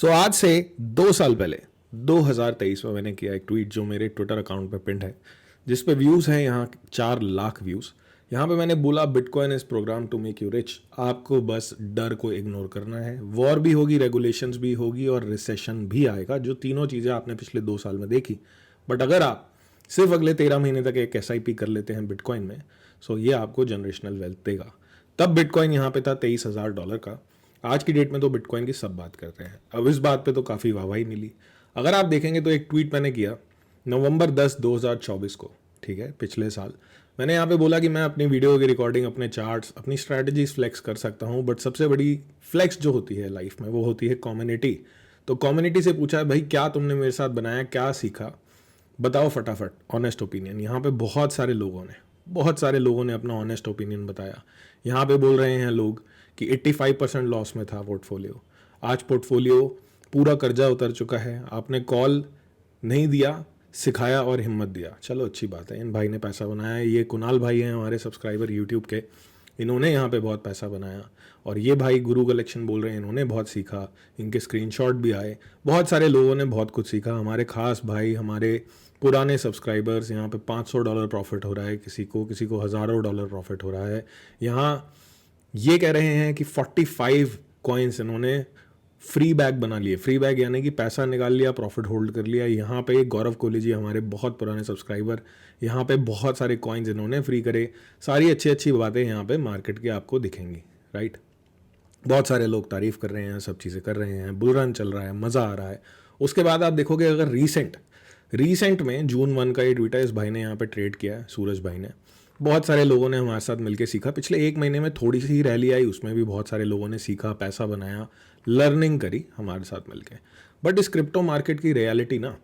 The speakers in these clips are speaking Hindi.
आज से 2 साल पहले 2023 में मैंने किया एक ट्वीट जो मेरे ट्विटर अकाउंट पे पिंड है, जिस पे व्यूज़ हैं यहाँ 4 लाख व्यूज़। यहाँ पे मैंने बोला bitcoin is program to make you rich. आपको बस डर को इग्नोर करना है। वॉर भी होगी, रेगुलेशंस भी होगी और रिसेशन भी आएगा, जो तीनों चीज़ें आपने पिछले 2 साल में देखी। बट अगर आप सिर्फ अगले 13 महीने तक एक SIP कर लेते हैं बिटकॉइन में, सो ये आपको जनरेशनल वेल्थ देगा। तब बिटकॉइन यहाँ पे था $23,000 का। आज की डेट में तो बिटकॉइन की सब बात कर रहे हैं। अब इस बात पे तो काफ़ी वाहवाही मिली। अगर आप देखेंगे तो एक ट्वीट मैंने किया नवंबर 10 2024 को, ठीक है, पिछले साल। मैंने यहाँ पे बोला कि मैं अपनी वीडियो की रिकॉर्डिंग, अपने चार्ट्स, अपनी स्ट्रैटेजीज फ्लेक्स कर सकता हूँ, बट सबसे बड़ी फ्लेक्स जो होती है लाइफ में वो होती है कम्युनिटी। तो कम्युनिटी से पूछा भाई क्या तुमने मेरे साथ बनाया, क्या सीखा, बताओ फटाफट ऑनेस्ट ओपिनियन। यहाँ पे बहुत सारे लोगों ने अपना ऑनेस्ट ओपिनियन बताया। यहाँ पे बोल रहे हैं लोग कि 85% लॉस में था पोर्टफोलियो। आज पोर्टफोलियो पूरा कर्जा उतर चुका है। आपने कॉल नहीं दिया, सिखाया और हिम्मत दिया, चलो अच्छी बात है, इन भाई ने पैसा बनाया। ये कुणाल भाई हैं हमारे सब्सक्राइबर यूट्यूब के, इन्होंने यहाँ पे बहुत पैसा बनाया। और ये भाई गुरु कलेक्शन बोल रहे हैं, इन्होंने बहुत सीखा, इनके स्क्रीनशॉट भी आए। बहुत सारे लोगों ने बहुत कुछ सीखा। हमारे खास भाई, हमारे पुराने सब्सक्राइबर्स, यहाँ पे $500 प्रॉफिट हो रहा है, किसी को हज़ारों डॉलर प्रॉफिट हो रहा है। यहाँ ये कह रहे हैं कि 45 कॉइन्स इन्होंने फ्री बैग बना लिए। फ्री बैग यानी कि पैसा निकाल लिया, प्रॉफिट होल्ड कर लिया। यहाँ पे गौरव कोहली जी, हमारे बहुत पुराने सब्सक्राइबर, यहाँ पे बहुत सारे कॉइन्स इन्होंने फ्री करे। सारी अच्छी अच्छी बातें यहाँ पे मार्केट की आपको दिखेंगी, राइट। बहुत सारे लोग तारीफ कर रहे हैं, सब चीज़ें कर रहे हैं, बुल रन चल रहा है, मज़ा आ रहा है। उसके बाद आप देखोगे अगर रीसेंट में जून 1 का ये ट्वीट है, इस भाई ने यहाँ पे ट्रेड किया है, सूरज भाई ने। बहुत सारे लोगों ने हमारे साथ मिलकर सीखा। पिछले 1 महीने में थोड़ी सी ही रैली आई, उसमें भी बहुत सारे लोगों ने सीखा, पैसा बनाया, लर्निंग करी हमारे साथ मिलके। बट इस क्रिप्टो मार्केट की रियलिटी ना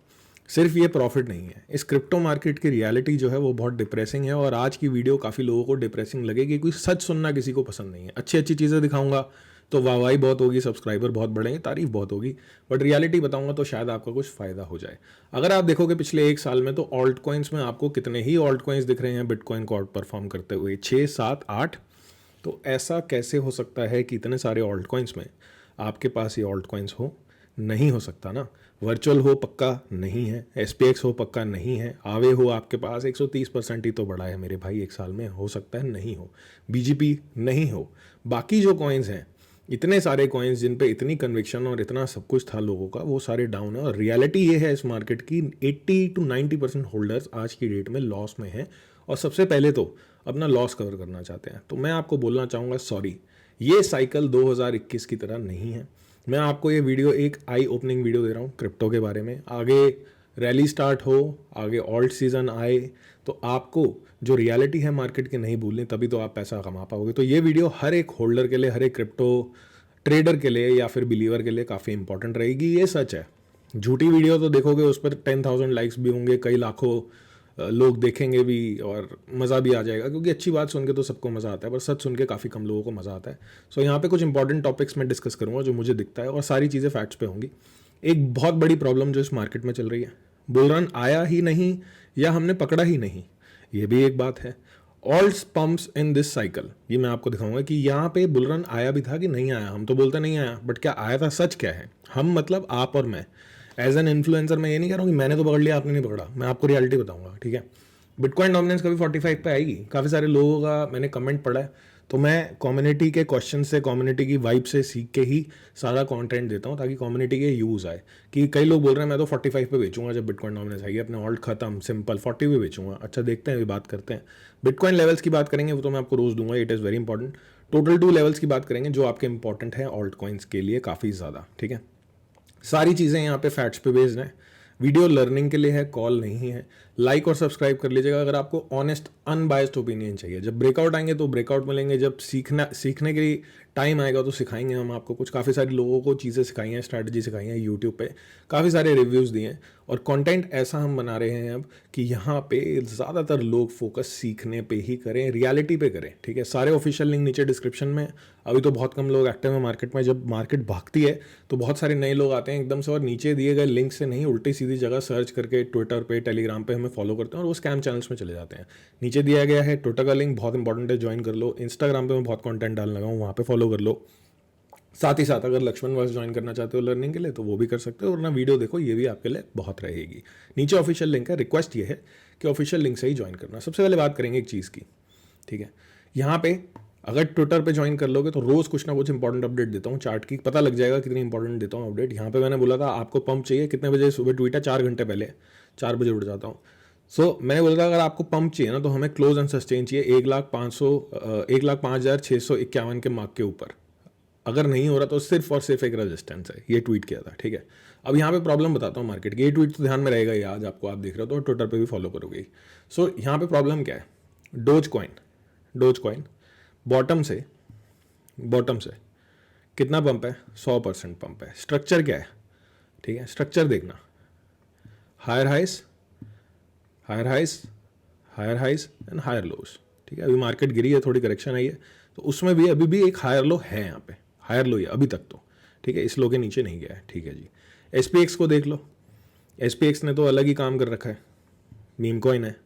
सिर्फ ये प्रॉफिट नहीं है। इस क्रिप्टो मार्केट की रियलिटी जो है वो बहुत डिप्रेसिंग है। और आज की वीडियो काफ़ी लोगों को डिप्रेसिंग लगेगी, क्योंकि सच सुनना किसी को पसंद नहीं है। अच्छी अच्छी चीज़ें दिखाऊंगा तो वाहवाही बहुत होगी, सब्सक्राइबर बहुत बढ़ेंगे, तारीफ बहुत होगी। बट रियलिटी बताऊंगा तो शायद आपका कुछ फ़ायदा हो जाए। अगर आप देखोगे पिछले 1 साल में, तो ऑल्ट कॉइन्स में आपको कितने ही ऑल्ट कॉइन्स दिख रहे हैं बिटकॉइन को आउट परफॉर्म करते हुए, 6 7 8। तो ऐसा कैसे हो सकता है कि इतने सारे ऑल्ट कॉइन्स में आपके पास ये ऑल्ट कॉइन्स हो? नहीं हो सकता ना। वर्चुअल हो पक्का नहीं है, SPX हो पक्का नहीं है, आवे हो आपके पास 130% ही तो बढ़ा है मेरे भाई 1 साल में, हो सकता है नहीं हो। BGP नहीं हो। बाकी जो कॉइन्स हैं, इतने सारे कॉइन्स जिन पे इतनी कन्विक्शन और इतना सब कुछ था लोगों का, वो सारे डाउन है। और रियलिटी ये है इस मार्केट की, 80 to 90% होल्डर्स आज की डेट में लॉस में हैं, और सबसे पहले तो अपना लॉस कवर करना चाहते हैं। तो मैं आपको बोलना चाहूँगा सॉरी, ये साइकिल 2021 की तरह नहीं है। मैं आपको ये वीडियो एक आई ओपनिंग वीडियो दे रहा हूँ क्रिप्टो के बारे में। आगे रैली स्टार्ट हो, आगे ऑल्ट सीजन आए, तो आपको जो रियलिटी है मार्केट की नहीं भूलनी, तभी तो आप पैसा कमा पाओगे। तो ये वीडियो हर एक होल्डर के लिए, हर एक क्रिप्टो ट्रेडर के लिए या फिर बिलीवर के लिए काफ़ी इंपॉर्टेंट रहेगी। ये सच है। झूठी वीडियो तो देखोगे उस पर 10,000 लाइक्स भी होंगे, कई लाखों लोग देखेंगे भी, और मज़ा भी आ जाएगा, क्योंकि अच्छी बात सुन के तो सबको मज़ा आता है, पर सच सुन के काफ़ी कम लोगों को मज़ा आता है। सो यहाँ पे कुछ इंपॉर्टेंट टॉपिक्स मैं डिस्कस करूँगा जो मुझे दिखता है, और सारी चीज़ें फैक्ट्स पे होंगी। एक बहुत बड़ी प्रॉब्लम जो इस मार्केट में चल रही है, बुल रन आया ही नहीं या हमने पकड़ा ही नहीं, ये भी एक बात है। Alt pumps in this cycle, ये मैं आपको दिखाऊंगा कि यहाँ पे बुल रन आया भी था कि नहीं आया। हम तो बोलते नहीं आया, बट क्या आया था, सच क्या है। हम मतलब आप और मैं एज एन इन्फ्लुएंसर, मैं ये नहीं कह रहा हूँ कि मैंने तो पकड़ लिया आपने नहीं पकड़ा, मैं आपको रियलिटी बताऊंगा, ठीक है। बिटकॉइन डोमिनेंस कभी 45 पे आएगी। काफ़ी सारे लोगों का मैंने कमेंट पढ़ा है, तो मैं कम्युनिटी के क्वेश्चन से, कम्युनिटी की वाइब से सीख के ही सारा कंटेंट देता हूँ, ताकि कम्युनिटी के यूज़ आए। कि कई लोग बोल रहे हैं मैं तो 45 पे बेचूंगा जब बिटकॉइन डोमिनेंस आएगी, अपने ऑल्ट खत्म, सिंपल 40 पे बेचूंगा। अच्छा देखते हैं, अभी बात करते हैं बिटकॉइन लेवल्स की बात करेंगे, वो तो मैं आपको रोज़ दूंगा, it is very important. Total 2 levels की बात करेंगे जो आपके इंपॉर्टेंट है ऑल्ट कॉइन्स के लिए काफ़ी ज़्यादा, ठीक है। सारी चीज़ें यहाँ पे फैक्ट्स पे बेस्ड हैं। वीडियो लर्निंग के लिए है, कॉल नहीं है। लाइक और सब्सक्राइब कर लीजिएगा अगर आपको ऑनेस्ट अनबायस्ड ओपिनियन चाहिए। जब ब्रेकआउट आएंगे तो ब्रेकआउट मिलेंगे, जब सीखने के टाइम आएगा तो सिखाएंगे हम आपको कुछ। काफ़ी सारे लोगों को चीज़ें सिखाई हैं, स्ट्रैटेजी सिखाई है यूट्यूब पे, काफ़ी सारे रिव्यूज़ दिए हैं। और कंटेंट ऐसा हम बना रहे हैं अब कि यहाँ पे ज़्यादातर लोग फोकस सीखने पे ही करें, रियलिटी पे करें, ठीक है। सारे ऑफिशियल लिंक नीचे डिस्क्रिप्शन में। अभी तो बहुत कम लोग एक्टिव हैं मार्केट में। जब मार्केट भागती है तो बहुत सारे नए लोग आते हैं एकदम से, और नीचे दिए गए लिंक से नहीं, उल्टी सीधी जगह सर्च करके ट्विटर पे, टेलीग्राम पे हमें फॉलो करते हैं, और वो स्कैम चैनल्स में चले जाते हैं। नीचे दिया गया है ट्विटर का लिंक, बहुत इंपॉर्टेंट है, ज्वाइन कर लो। इंस्टाग्राम पे मैं बहुत कंटेंट डालने लगा हूँ, वहाँ पे फॉलो कर लो। साथ ही साथ अगर लक्ष्मण वर्स ज्वाइन करना चाहते हो लर्निंग के लिए तो वो भी कर सकते हो, वरना वीडियो देखो, ये भी आपके लिए बहुत रहेगी। नीचे ऑफिशियल लिंक है, रिक्वेस्ट ये है कि ऑफिशियल लिंक से ही ज्वाइन करना। सबसे पहले बात करेंगे एक चीज़ की, ठीक है। यहाँ पे अगर ट्विटर पे ज्वाइन कर लोगे तो रोज़ कुछ ना कुछ इंपॉर्टेंट अपडेट देता हूँ चार्ट की, पता लग जाएगा कितनी इंपॉर्टेंट देता हूँ अपडेट। यहाँ पे मैंने बोला था आपको पंप चाहिए, कितने बजे सुबह ट्वीट है, 4 घंटे पहले, 4 बजे उठ जाता हूँ। मैंने बोला था अगर आपको पंप चाहिए ना तो हमें क्लोज एंड सस्टेन चाहिए 1,05,651 के मार्क के ऊपर। अगर नहीं हो रहा तो सिर्फ और सिर्फ एक रेजिस्टेंस है, ये ट्वीट किया था, ठीक है। अब यहाँ पे प्रॉब्लम बताता हूँ मार्केट की, ये ट्वीट तो ध्यान में रहेगा ही आज आपको, आप देख रहे हो तो ट्विटर पे भी फॉलो करोगे। यहाँ पे प्रॉब्लम क्या है, डोज कॉइन बॉटम से कितना पंप है, 100% पंप है। स्ट्रक्चर क्या है, ठीक है, स्ट्रक्चर देखना, हायर हाइस एंड हायर लोज, ठीक है। अभी मार्केट गिरी है, थोड़ी करेक्शन आई है, तो उसमें भी अभी भी एक हायर लो है, यहाँ पे हायर लो ही अभी तक तो, ठीक है, इस लो के नीचे नहीं गया है, ठीक है जी। SPX को देख लो, SPX ने तो अलग ही काम कर रखा है, मीम कॉइन है,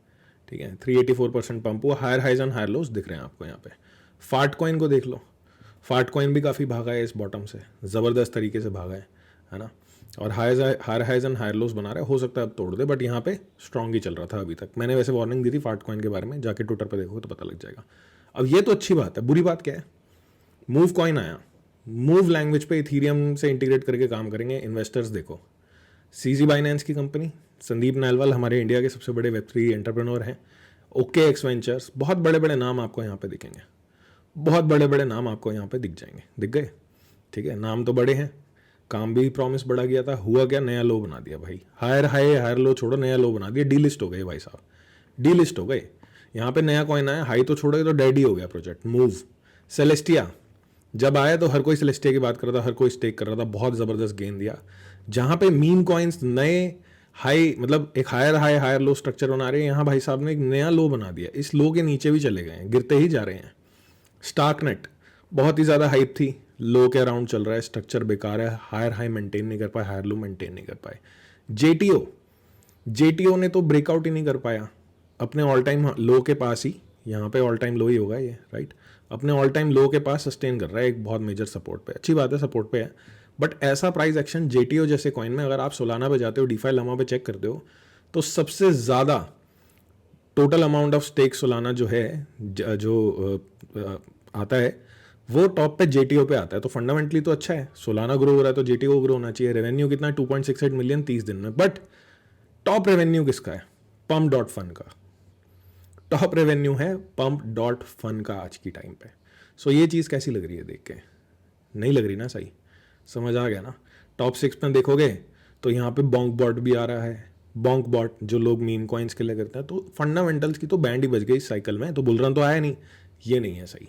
ठीक है, 384% पंप हुआ, higher highs and higher lows दिख रहे हैं आपको यहाँ पे। फाट कॉइन को देख लो, फाट कॉइन भी काफ़ी भागा है इस बॉटम से, ज़बरदस्त तरीके से भागा है ना, और higher highs and higher lows बना रहा है, हो सकता है अब तोड़ दे, बट यहाँ पे स्ट्रॉन्ग ही चल रहा था अभी तक। मैंने वैसे वार्निंग दी थी फाट कॉइन के बारे में, जाके ट्विटर पे देखो तो पता लग जाएगा। अब ये तो अच्छी बात है, बुरी बात क्या है, मूव कॉइन आया, मूव लैंग्वेज पे इथीरियम से इंटीग्रेट करके काम करेंगे इन्वेस्टर्स। देखो CZ बाइनेंस की कंपनी, संदीप नायलवाल हमारे इंडिया के सबसे बड़े Web3 एंटरप्रेन्योर हैं, OKX वेंचर्स, बहुत बड़े बड़े नाम आपको यहाँ पे दिखेंगे, बहुत बड़े बड़े नाम आपको यहाँ पे दिख जाएंगे, दिख गए, ठीक है। नाम तो बड़े हैं, काम भी प्रॉमिस बढ़ा गया था, हुआ क्या, नया लो बना दिया भाई, हायर लो छोड़ो, नया लो बना दिया, डीलिस्ट हो गए भाई साहब, डीलिस्ट हो गए। यहाँ पे नया कॉइन आया, हाई तो छोड़ोगे तो डेड ही हो गया प्रोजेक्ट। मूव सेलेस्टिया जब आया तो हर कोई सेलेस्टिया की बात कर रहा था, हर कोई स्टेक कर रहा था, बहुत ज़बरदस्त गेन दिया। जहाँ पे मीम कॉइन्स नए हाई, मतलब एक हायर लो स्ट्रक्चर बना रहे हैं, यहाँ भाई साहब ने एक नया लो बना दिया, इस लो के नीचे भी चले गए हैं, गिरते ही जा रहे हैं। स्टार्कनेट बहुत ही ज़्यादा हाइप थी, लो के अराउंड चल रहा है, स्ट्रक्चर बेकार है, हायर हाई मेंटेन नहीं कर पाए, हायर लो मेंटेन नहीं कर पाए। जेटीओ ने तो ब्रेकआउट ही नहीं कर पाया, अपने ऑल टाइम लो के पास ही, यहाँ पे ऑल टाइम लो ही होगा ये, राइट, अपने ऑल टाइम लो के पास सस्टेन कर रहा है एक बहुत मेजर सपोर्ट पे, अच्छी बात है सपोर्ट पे है। बट ऐसा प्राइस एक्शन जेटीओ जैसे कॉइन में अगर आप सोलाना पे जाते हो, डीफाई लमा पे चेक करते हो, तो सबसे ज़्यादा total amount of stake Solana जो है, जो आता है वो टॉप पे जेटीओ पे आता है। तो फंडामेंटली तो अच्छा है, सोलाना ग्रो हो रहा है तो जेटीओ ग्रो होना चाहिए। रेवेन्यू कितना है, 2.68 मिलियन 30 दिन में, बट टॉप रेवेन्यू किसका है, पम्प डॉट फन का, टॉप रेवेन्यू है पम्प डॉट फन का आज की टाइम पे। ये चीज़ कैसी लग रही है देख के, नहीं लग रही ना सही, समझ आ गया ना। टॉप 6 में देखोगे तो यहाँ पे बॉन्क बॉट भी आ रहा है, बॉन्क बॉट जो लोग मीम कॉइन्स के लिए करते हैं। तो फंडामेंटल्स की तो बैंड ही बज गई इस साइकिल में, तो बुल रन तो आया नहीं, ये नहीं है सही।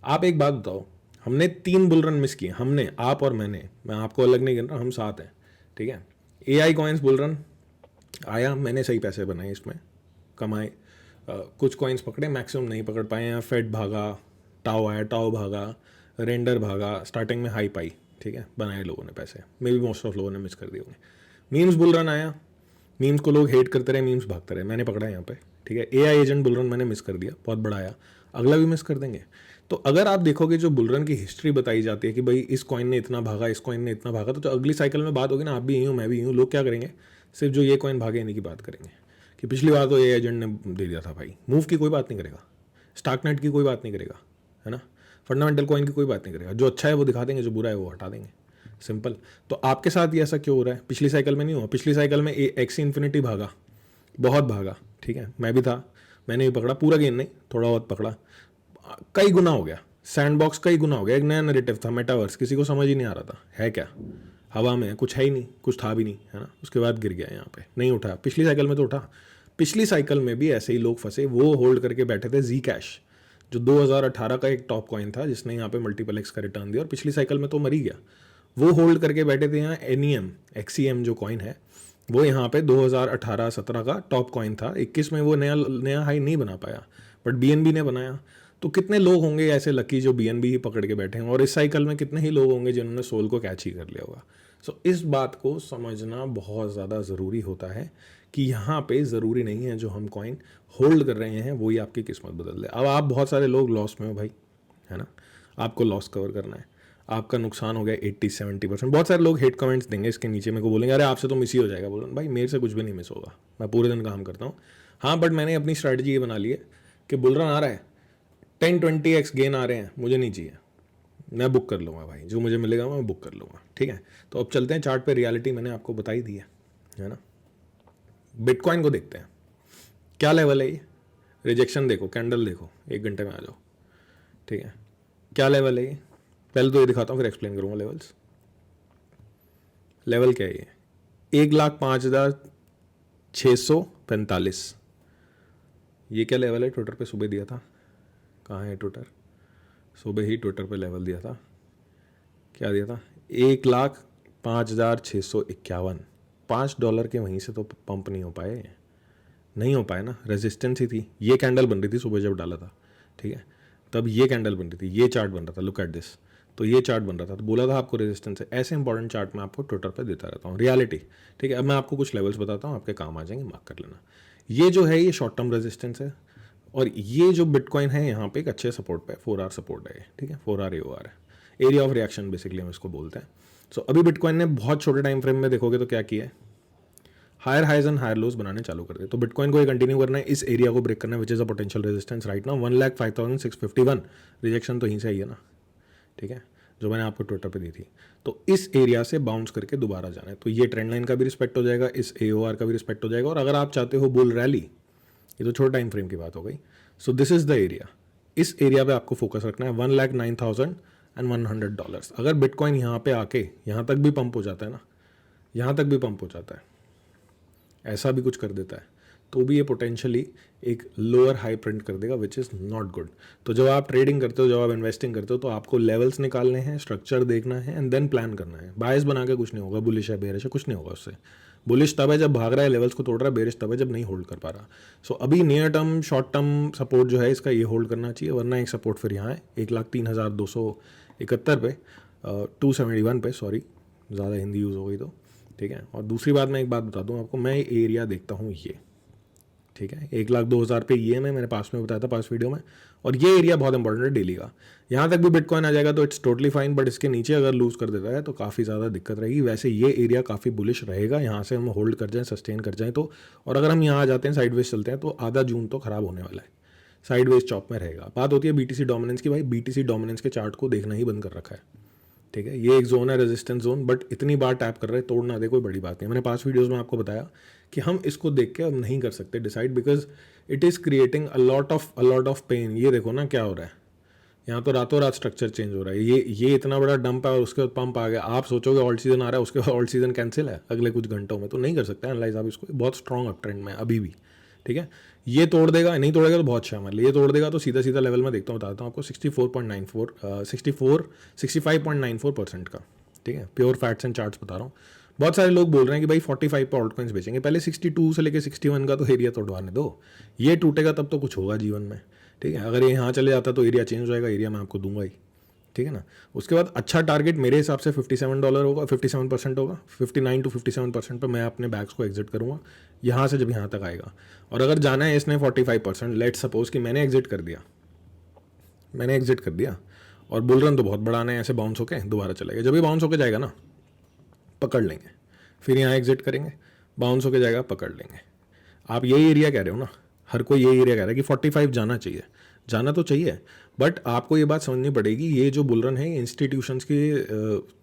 आप एक बात बताओ, हमने 3 बुल रन मिस किए, हमने, आप और मैं आपको अलग नहीं गिन रहा, हम साथ हैं, ठीक है। AI कॉइन्स बुल रन आया, मैंने सही पैसे बनाए इसमें, कमाए, कुछ कॉइन्स पकड़े, मैक्सिमम नहीं पकड़ पाए हैं। फेड भागा, टाओ आया, टाओ भागा, रेंडर भागा, स्टार्टिंग में हाई पाई, ठीक है, बनाए लोगों ने पैसे, मे बी मोस्ट ऑफ लोगों ने मिस कर दिए होंगे। मीम्स बुल रन आया, मीम्स को लोग हेट करते रहे, मीम्स भागते रहे, मैंने पकड़ा यहाँ पे, ठीक है। AI एजेंट बुल रन मैंने मिस कर दिया, बहुत बड़ा आया, अगला भी मिस कर देंगे। तो अगर आप देखोगे जो बुल रन की हिस्ट्री बताई जाती है कि भाई इस कॉइन ने इतना भागा, इस कॉइन ने इतना भागा, तो अगली साइकिल में बात होगी ना, आप भी यहीं हो मैं भी यहीं हूँ, लोग क्या करेंगे, सिर्फ जो ये कॉइन भागे इन्हीं की बात करेंगे कि पिछली बार तो ये एजेंट ने दे दिया था भाई। मूव की कोई बात नहीं करेगा, स्टार्कनेट की कोई बात नहीं करेगा, है ना, फंडामेंटल कॉइन की कोई बात नहीं करेगा, जो अच्छा है वो दिखा देंगे, जो बुरा है वो हटा देंगे, सिंपल। तो आपके साथ ये ऐसा क्यों हो रहा है, पिछली साइकिल में नहीं हुआ, पिछली साइकिल में एक्सी इन्फिनिटी भागा, बहुत भागा, ठीक है, मैं भी था, मैंने भी पकड़ा, पूरा गेन नहीं, थोड़ा बहुत पकड़ा, कई गुना हो गया, सैंडबॉक्स कई गुना हो गया, एक नया नैरेटिव था मेटावर्स, किसी को समझ ही नहीं आ रहा था है क्या, हवा में कुछ है ही नहीं, कुछ था भी नहीं, है ना, उसके बाद गिर गया यहाँ पे, नहीं उठा, पिछली साइकिल में तो उठा। पिछली साइकिल में भी ऐसे ही लोग फंसे, वो होल्ड करके बैठे थे जी कैश, जो 2018 का एक टॉप कॉइन था जिसने यहाँ पे मल्टीपल एक्स का रिटर्न दिया, और पिछली साइकिल में तो मर ही गया, वो होल्ड करके बैठे थे। यहाँ XEM जो कॉइन है वो यहाँ पे 2018-17 का टॉप कॉइन था, 21 में वो नया हाई नहीं बना पाया, बट BNB ने बनाया। तो कितने लोग होंगे ऐसे लकी जो BNB ही पकड़ के बैठे हैं, और इस साइकिल में कितने ही लोग होंगे जिन्होंने सोल को कैच ही कर लिया होगा। इस बात को समझना बहुत ज़्यादा ज़रूरी होता है कि यहाँ पे ज़रूरी नहीं है जो हम कॉइन होल्ड कर रहे हैं वही आपकी किस्मत बदल दे। अब आप बहुत सारे लोग लॉस में हो भाई, है ना, आपको लॉस कवर करना है, आपका नुकसान हो गया 80-70%। बहुत सारे लोग हेट कमेंट्स देंगे इसके नीचे, मेरे को बोलेंगे अरे आपसे तो मिस ही हो जाएगा। बोलो भाई मेरे से कुछ भी नहीं मिस होगा, मैं पूरे दिन काम करता हूँ। हाँ बट मैंने अपनी स्ट्रैटेजी ये बना ली है कि बुल रन आ रहा है, 10-20x गेन आ रहे हैं, मुझे नहीं चाहिए, मैं बुक कर लूँगा भाई, जो मुझे मिलेगा मैं बुक कर लूँगा। ठीक है, तो अब चलते हैं चार्ट पे, रियलिटी मैंने आपको बताई दी है ना। बिटकॉइन को देखते हैं, क्या लेवल है ये, रिजेक्शन देखो, कैंडल देखो, 1 घंटे में आ जाओ। ठीक है, क्या लेवल है ये, पहले तो ये दिखाता हूँ फिर एक्सप्लेन करूँगा लेवल्स। लेवल क्या है ये, 1,05,645। ये क्या लेवल है, ट्विटर पे सुबह दिया था, कहाँ है ट्विटर, सुबह ही ट्विटर पे लेवल दिया था, क्या दिया था, 1,05,651। $5 के वहीं से तो पंप नहीं हो पाए, नहीं हो पाए ना, रेजिस्टेंस ही थी। ये कैंडल बन रही थी सुबह जब डाला था, ठीक है, तब ये कैंडल बन रही थी, ये चार्ट बन रहा था, लुक एट दिस, तो ये चार्ट बन रहा था, तो बोला था आपको रेजिस्टेंस है। ऐसे इंपॉर्टेंट चार्ट मैं आपको ट्विटर पर देता रहता हूँ, रियलिटी। ठीक है, अब मैं आपको कुछ लेवल्स बताता हूँ, आपके काम आ जाएंगे, मार्क कर लेना। ये जो है ये शॉर्ट टर्म रेजिस्टेंस है, और ये जो बिटकॉइन है यहाँ पे एक अच्छे सपोर्ट पे, 4 आवर सपोर्ट है, ठीक है, 4 आवर AOR है, एरिया ऑफ रिएक्शन बेसिकली हम इसको बोलते हैं। सो अभी बिटकॉइन ने बहुत छोटे टाइम फ्रेम में देखोगे तो क्या किया है, higher highs and higher lows बनाने चालू कर दिए। तो बिटकॉइन को ये कंटिन्यू करना है, इस एरिया को ब्रेक करना है, which is a potential resistance right now 1,05,651। Rejection तो यहीं से आई है ना, ठीक है, जो मैंने आपको ट्विटर पे दी थी। तो इस एरिया से बाउंस करके दोबारा जाना है, तो ये ट्रेंड लाइन का भी रिस्पेक्ट हो जाएगा, इस AOR का भी रिस्पेक्ट हो जाएगा। और अगर आप चाहते हो बुल रैली, ये तो छोटे टाइम फ्रेम की बात हो गई, so this is the area, इस एरिया पे आपको फोकस रखना है, $1,09,100। अगर बिटकॉइन यहाँ पे आके यहाँ तक भी पंप हो जाता है ना, यहाँ तक भी पंप हो जाता है, ऐसा भी कुछ कर देता है, तो भी ये पोटेंशियली एक लोअर हाई प्रिंट कर देगा, विच इज़ नॉट गुड। तो जब आप ट्रेडिंग करते हो, जब आप इन्वेस्टिंग करते हो, तो आपको लेवल्स निकालने हैं, स्ट्रक्चर देखना है, एंड देन प्लान करना है। बायस बना के कुछ नहीं होगा, बुलिश है बेरिश है कुछ नहीं होगा उससे। बुलिश तब है जब भाग रहा है, लेवल्स को तोड़ रहा है, बेरिश तब है जब नहीं होल्ड कर पा रहा। सो अभी near term short term support जो है इसका ये होल्ड करना चाहिए, वरना एक सपोर्ट फिर यहाँ है 1,03,271 पे, 271 पे, सॉरी ज़्यादा हिंदी यूज़ हो गई तो, ठीक है। और दूसरी बात, मैं एक बात बता दूं आपको, मैं एरिया देखता हूँ ये, ठीक है, 1,02,000 पे ये मैंने पास में बताया था, पास वीडियो में, और ये एरिया बहुत इंपॉर्टेंट है डेली का। यहाँ तक भी बिटकॉइन आ जाएगा तो इट्स टोटली फाइन, बट इसके नीचे अगर लूज कर देता है तो काफ़ी ज़्यादा दिक्कत रहेगी। वैसे ये एरिया काफ़ी बुलिश रहेगा, यहाँ से हम होल्ड कर जाएँ, सस्टेन कर जाएँ तो, और अगर हम यहाँ आ जाते हैं, साइडवेज चलते हैं, तो आधा जून तो ख़राब होने वाला है, साइडवेज चॉप में रहेगा। बात होती है BTC डोमिनेंस की, भाई BTC डोमिनेंस के चार्ट को देखना ही बंद कर रखा है, ठीक है। ये एक जोन है, रेजिस्टेंस जोन, बट इतनी बार टैप कर रहे हैं, तोड़ ना दे कोई बड़ी बात नहीं। मैंने पास वीडियोस में आपको बताया कि हम इसको देख के अब नहीं कर सकते decide, because it is creating a lot of pain. ये देखो ना क्या हो रहा है, यहाँ तो रातों रात स्ट्रक्चर चेंज हो रहा है। ये इतना बड़ा डंप है और उसके बाद पंप आ गया। आप सोचोगे ऑल्ट सीजन आ रहा है, उसके बाद ऑल्ट सीजन कैंसिल है अगले कुछ घंटों में, तो नहीं कर सकते एनालाइज आप इसको। बहुत स्ट्रॉन्ग अप ट्रेंड में अभी भी, ठीक है। ये तोड़ देगा, नहीं तोड़ेगा तो बहुत अच्छा है हमारे लिए। ये तोड़ देगा तो सीधा सीधा लेवल में देखता हूँ, बताता हूँ आपको 65.94% का, ठीक है। प्योर फैक्ट्स एंड चार्ट्स बता रहा हूँ। बहुत सारे लोग बोल रहे हैं कि भाई 45 पे ऑल्ट कॉइन्स बेचेंगे, पहले 62 से लेकर 61 का तो एरिया तोड़वाने दो। ये टूटेगा तब तो कुछ होगा जीवन में, ठीक है। अगर ये यहाँ चले जाता तो एरिया चेंज हो जाएगा, एरिया मैं आपको दूंगा ही, ठीक है ना। उसके बाद अच्छा टारगेट मेरे हिसाब से $57 होगा, 57% होगा, 59 to 57% पर मैं अपने बैग्स को एग्जिट करूँगा यहाँ से जब यहाँ तक आएगा। और अगर जाना है इसने 45%, लेट सपोज कि मैंने एग्जिट कर दिया और बुल रन तो बहुत बड़ा आना है, ऐसे बाउंस होके दोबारा चलेगा। जब ये बाउंस होके जाएगा ना, पकड़ लेंगे, फिर यहाँ एग्जिट करेंगे, बाउंस होके जाएगा, पकड़ लेंगे। आप यही एरिया कह रहे हो ना, हर कोई यही एरिया कह रहा है कि 45 जाना चाहिए, जाना तो चाहिए, बट आपको ये बात समझनी पड़ेगी, ये जो बुल रन है इंस्टीट्यूशंस के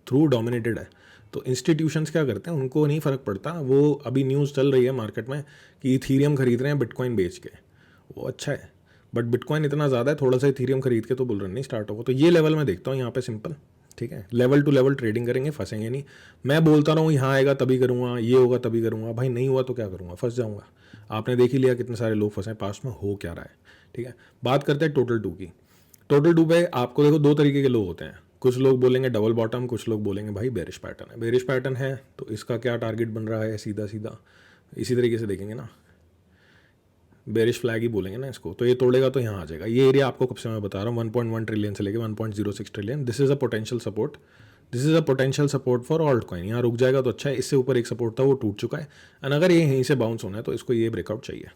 थ्रू डोमिनेटेड है। तो इंस्टीट्यूशंस क्या करते हैं, उनको नहीं फ़र्क पड़ता। वो अभी न्यूज़ चल रही है मार्केट में कि इथीरियम खरीद रहे हैं बिटकॉइन बेच के, वो अच्छा है, बट बिटकॉइन इतना ज़्यादा है, थोड़ा सा इथीरियम खरीद के तो बुल रन नहीं स्टार्ट होगा। तो ये लेवल मैं देखता हूँ यहाँ पे सिंपल, ठीक है। लेवल टू लेवल ट्रेडिंग करेंगे, फंसेंगे नहीं। मैं बोलता रहा हूँ यहाँ आएगा तभी करूँगा, ये होगा तभी करूँगा, भाई नहीं हुआ तो क्या करूँगा, फंस जाऊँगा। आपने देख ही लिया कितने सारे लोग फंसे पास्ट में, हो क्या रहा है, ठीक है। बात करते हैं टोटल 2 की। टोटल 2 पे आपको देखो 2 तरीके के लोग होते हैं, कुछ लोग बोलेंगे डबल बॉटम, कुछ लोग बोलेंगे भाई बेरिश पैटर्न है। बेरिश पैटर्न है तो इसका क्या टारगेट बन रहा है, सीधा सीधा इसी तरीके से देखेंगे ना, बेरिश फ्लैग ही बोलेंगे ना इसको। तो ये तोड़ेगा तो यहाँ आ जाएगा। ये एरिया आपको कब से मैं बता रहा हूँ, 1.1 ट्रिलियन से लेकर 1.06 trillion, this is a potential support, this is a potential support for alt coin. यहाँ रुक जाएगा तो अच्छा है। इससे ऊपर एक सपोर्ट था वो टूट चुका है, एंड अगर ये यहीं से बाउंस होना है तो इसको ये ब्रेकआउट चाहिए,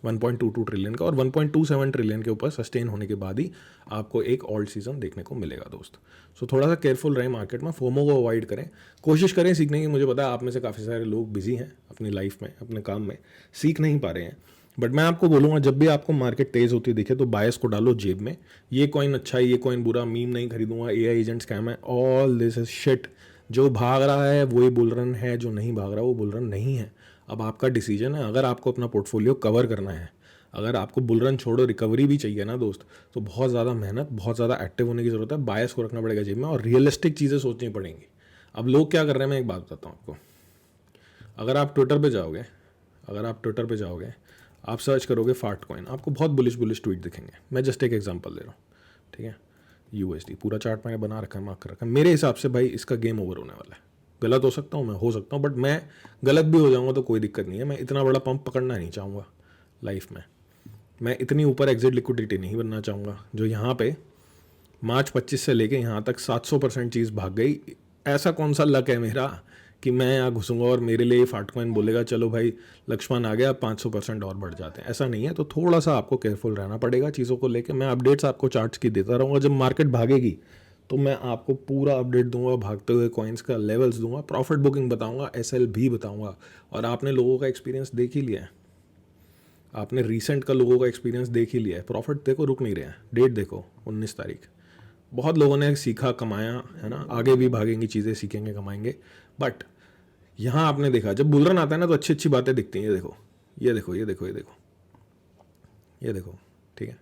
1.22 ट्रिलियन का, और 1.27 ट्रिलियन के ऊपर सस्टेन होने के बाद ही आपको एक ऑल्ट सीजन देखने को मिलेगा दोस्त। सो थोड़ा सा केयरफुल रहें मार्केट में, फोमो को अवॉइड करें, कोशिश करें सीखने की। मुझे पता है आप में से काफ़ी सारे लोग बिजी हैं अपनी लाइफ में, अपने काम में, सीख नहीं पा रहे हैं, बट मैं आपको बोलूँगा जब भी आपको मार्केट तेज़ होती दिखे तो बायस को डालो जेब में। ये कॉइन अच्छा है, ये कॉइन बुरा, मीम नहीं खरीदूंगा, एआई एजेंट स्कैम है, ऑल दिस इज शिट। जो भाग रहा है वही बुल रन है, जो नहीं भाग रहा वो बुल रन नहीं है। अब आपका डिसीजन है। अगर आपको अपना पोर्टफोलियो कवर करना है, अगर आपको बुल रन छोड़ो रिकवरी भी चाहिए ना दोस्त, तो बहुत ज़्यादा मेहनत, बहुत ज़्यादा एक्टिव होने की ज़रूरत है, बायस को रखना पड़ेगा जेब में और रियलिस्टिक चीज़ें सोचनी पड़ेंगी। अब लोग क्या कर रहे हैं, मैं एक बात बताता हूँ आपको। अगर आप ट्विटर पे जाओगे, आप सर्च करोगे फाट कॉइन, आपको बहुत बुलिश ट्वीट दिखेंगे। मैं जस्ट एक एग्जांपल दे रहा हूँ, ठीक है। यूएसडी पूरा चार्ट मैंने बना रखा है, मार्क कर रखा है। मेरे हिसाब से भाई इसका गेम ओवर होने वाला है। गलत हो सकता हूँ, मैं हो सकता हूँ, बट मैं गलत भी हो जाऊँगा तो कोई दिक्कत नहीं है। मैं इतना बड़ा पंप पकड़ना नहीं चाहूँगा लाइफ में। मैं इतनी ऊपर एग्जिट लिक्विडिटी नहीं बनना चाहूँगा। जो यहाँ पे मार्च 25 से लेके यहाँ तक 700% चीज़ भाग गई। ऐसा कौन सा लक है मेरा कि मैं यहाँ घुसूंगा और मेरे लिए फाट कॉइन बोलेगा चलो भाई लक्ष्मण आ गया, 500% और बढ़ जाते हैं। ऐसा नहीं है। तो थोड़ा सा आपको केयरफुल रहना पड़ेगा चीज़ों को लेके। मैं अपडेट्स आपको चार्ट्स की देता रहूँगा। जब मार्केट भागेगी तो मैं आपको पूरा अपडेट दूंगा, भागते हुए कॉइन्स का लेवल्स दूंगा, प्रॉफिट बुकिंग बताऊंगा, एसएल भी बताऊंगा। और आपने लोगों का एक्सपीरियंस देख ही लिया है, आपने रिसेंट का लोगों का एक्सपीरियंस देख ही लिया है। प्रॉफिट देखो, रुक नहीं रहे हैं। डेट देखो 19 तारीख। बहुत लोगों ने सीखा, कमाया, है ना। आगे भी भागेंगी चीज़ें, सीखेंगे, कमाएंगे। बट यहाँ आपने देखा जब बुलरन आता है ना तो अच्छी अच्छी बातें दिखती हैं। ये देखो, ये देखो, ये देखो, ये देखो, ये देखो, ठीक है।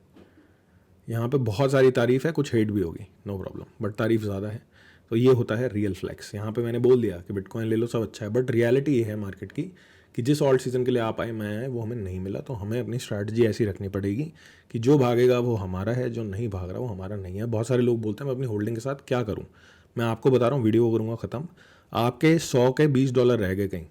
यहाँ पे बहुत सारी तारीफ है, कुछ हेट भी होगी, नो प्रॉब्लम, बट तारीफ ज़्यादा है। तो ये होता है रियल फ्लैक्स। यहाँ पे मैंने बोल दिया कि बिटकॉइन ले लो, सब अच्छा है, बट रियलिटी ये है मार्केट की कि जिस ऑल्ट सीजन के लिए आप आए, मैं आए, वो हमें नहीं मिला। तो हमें अपनी स्ट्रैटेजी ऐसी रखनी पड़ेगी कि जो भागेगा वो हमारा है, जो नहीं भाग रहा वो हमारा नहीं है। बहुत सारे लोग बोलते हैं मैं अपनी होल्डिंग के साथ क्या करूँ। मैं आपको बता रहा हूँ, वीडियो करूँगा ख़त्म। आपके 100 के $20 रह गए कहीं,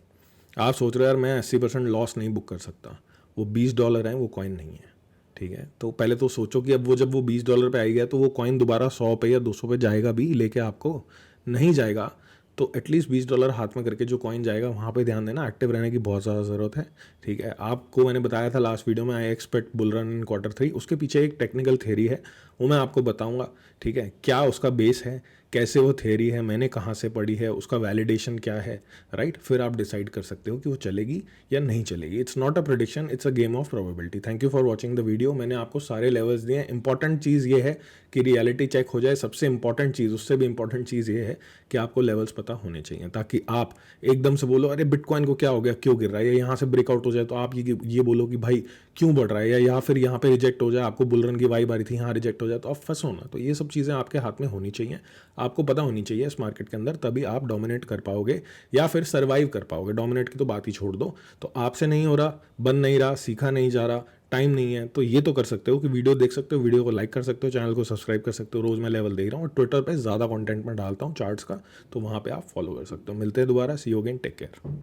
आप सोच रहे हो यार मैं 80% लॉस नहीं बुक कर सकता। वो $20 हैं, वो कॉइन नहीं है, ठीक है। तो पहले तो सोचो कि अब वो जब वो $20 पे आई गया तो वो कॉइन दोबारा 100 पे या 200 पे जाएगा भी लेके आपको, नहीं जाएगा। तो एटलीस्ट $20 हाथ में करके जो कॉइन जाएगा वहाँ पे ध्यान देना। एक्टिव रहने की बहुत ज़्यादा ज़रूरत है, ठीक है। आपको मैंने बताया था लास्ट वीडियो में, I expect bull run in Q3। उसके पीछे एक टेक्निकल थ्योरी है, वो मैं आपको बताऊंगा, ठीक है। क्या उसका बेस है, कैसे वो थ्योरी है, मैंने कहाँ से पढ़ी है, उसका वैलिडेशन क्या है, राइट। फिर आप डिसाइड कर सकते हो कि वो चलेगी या नहीं चलेगी। It's not a prediction, it's a game of probability. Thank you for watching the video. मैंने आपको सारे लेवल्स दिए हैं। इंपॉर्टेंट चीज़ ये है कि रियलिटी चेक हो जाए। सबसे इंपॉर्टेंट चीज़, उससे भी इंपॉर्टेंट चीज़ ये है कि आपको लेवल्स पता होने चाहिए, ताकि आप एकदम से बोलो अरे बिटकॉइन को क्या हो गया, क्यों गिर रहा है, या यहाँ से ब्रेकआउट हो जाए तो आप ये बोलो कि भाई क्यों बढ़ रहा है, या फिर यहाँ पे रिजेक्ट हो जाए, आपको बुलरन की वाइब आ रही थी, यहाँ रिजेक्ट हो जाए तो आप फंसो ना। तो ये सब चीज़ें आपके हाथ में होनी चाहिए, आपको पता होनी चाहिए इस मार्केट के अंदर, तभी आप डोमिनेट कर पाओगे या फिर सर्वाइव कर पाओगे। डोमिनेट की तो बात ही छोड़ दो। तो आपसे नहीं हो रहा, बन नहीं रहा, सीखा नहीं जा रहा, टाइम नहीं है, तो ये तो कर सकते हो कि वीडियो देख सकते हो, वीडियो को लाइक कर सकते हो, चैनल को सब्सक्राइब कर सकते हो। रोज़ मैं लेवल देख रहा हूँ और ट्विटर पे ज़्यादा कंटेंट मैं डालता हूँ चार्ट्स का, तो वहाँ पे आप फॉलो कर सकते हो। मिलते हैं दोबारा, सी यू अगेन, टेक केयर।